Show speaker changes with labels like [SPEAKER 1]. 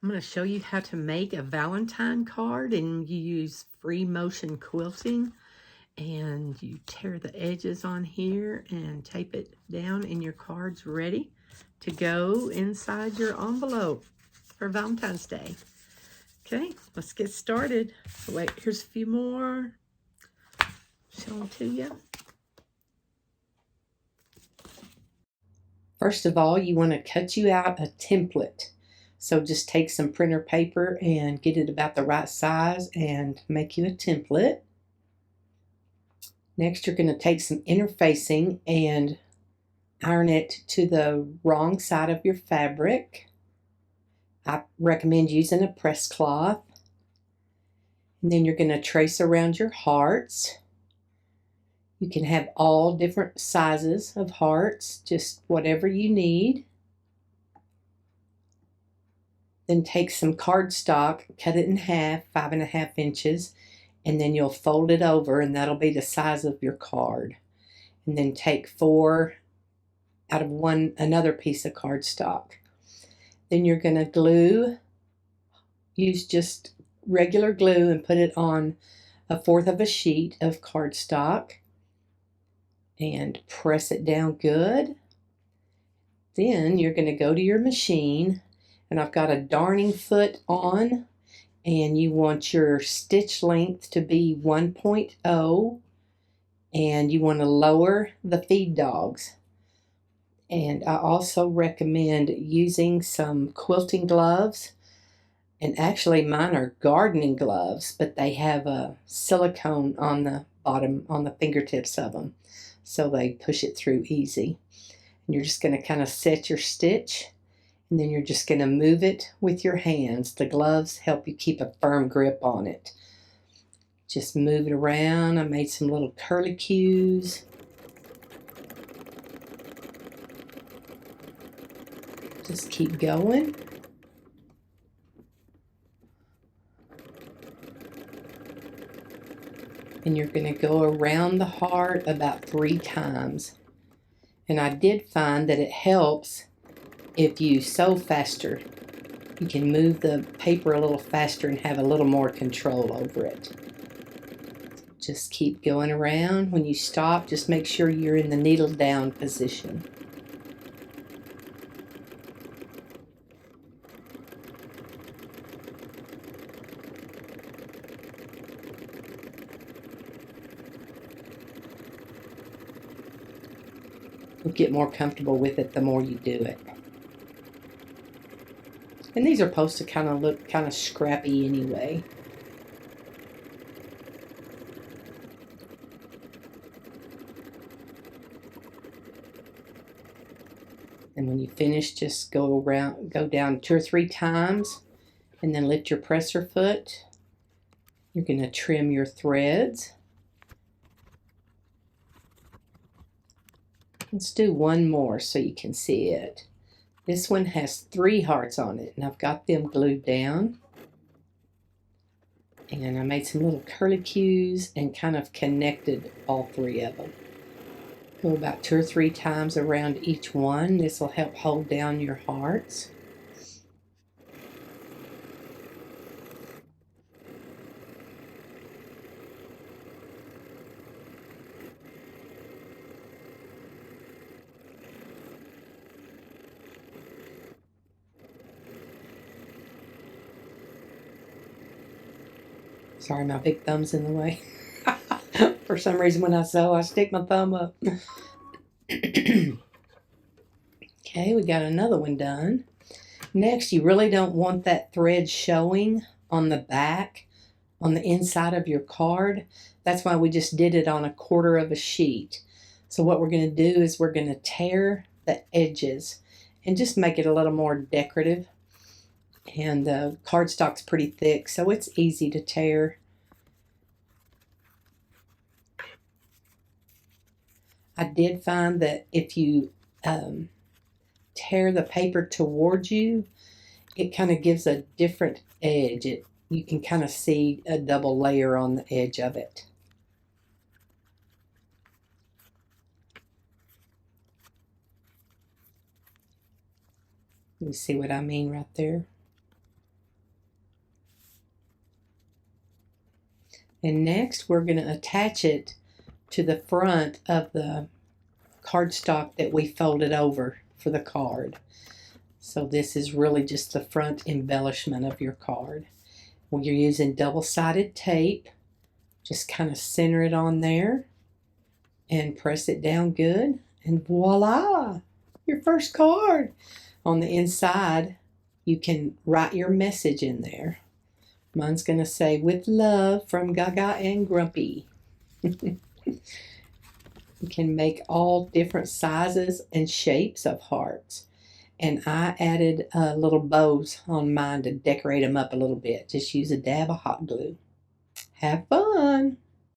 [SPEAKER 1] I'm going to show you how to make a Valentine card, and you use free motion quilting, and you tear the edges on here and tape it down, and your card's ready to go inside your envelope for Valentine's Day. Okay, let's get started. Wait, here's a few more. Show them to you. First of all, you want to cut you out a template. So just take some printer paper and get it about the right size and make you a template. Next, you're going to take some interfacing and iron it to the wrong side of your fabric. I recommend using a press cloth. And then you're going to trace around your hearts. You can have all different sizes of hearts, just whatever you need. Then take some cardstock, cut it in half, 5.5 inches, and then you'll fold it over, and that'll be the size of your card. And then take 4 out of another piece of cardstock. Then you're going to glue, use just regular glue, and put it on 1/4 of a sheet of cardstock and press it down good. Then you're going to go to your machine, and I've got a darning foot on, and you want your stitch length to be 1.0, and you want to lower the feed dogs. And I also recommend using some quilting gloves, and actually mine are gardening gloves, but they have a silicone on the bottom, on the fingertips of them, so they push it through easy. And you're just going to kind of set your stitch, and then you're just going to move it with your hands. The gloves help you keep a firm grip on it. Just move it around. I made some little curlicues. Just keep going. And you're going to go around the heart about 3 times. And I did find that it helps if you sew faster. You can move the paper a little faster and have a little more control over it. Just keep going around. When you stop, just make sure you're in the needle down position. You'll get more comfortable with it the more you do it. And these are supposed to kind of look kind of scrappy anyway. And when you finish, just go down 2 or 3 times, and then lift your presser foot. You're going to trim your threads. Let's do one more so you can see it. This one has 3 hearts on it, and I've got them glued down. And I made some little curlicues and kind of connected all 3 of them. Go about 2 or 3 times around each one. This will help hold down your hearts. Sorry, my big thumb's in the way. For some reason when I sew, I stick my thumb up. Okay, we got another one done. Next, you really don't want that thread showing on the back, on the inside of your card. That's why we just did it on 1/4 of a sheet. So what we're going to do is we're going to tear the edges and just make it a little more decorative. And the cardstock's pretty thick, so it's easy to tear. I did find that if you tear the paper towards you, it kind of gives a different edge. You can kind of see a double layer on the edge of it. You see what I mean right there? And next we're going to attach it to the front of the cardstock that we folded over for the card. So this is really just the front embellishment of your card. When you're using double-sided tape, just kind of center it on there and press it down good, and voila, your first card. On the inside, you can write your message in there. Mine's going to say, with love from Gaga and Grumpy. You can make all different sizes and shapes of hearts. And I added little bows on mine to decorate them up a little bit. Just use a dab of hot glue. Have fun!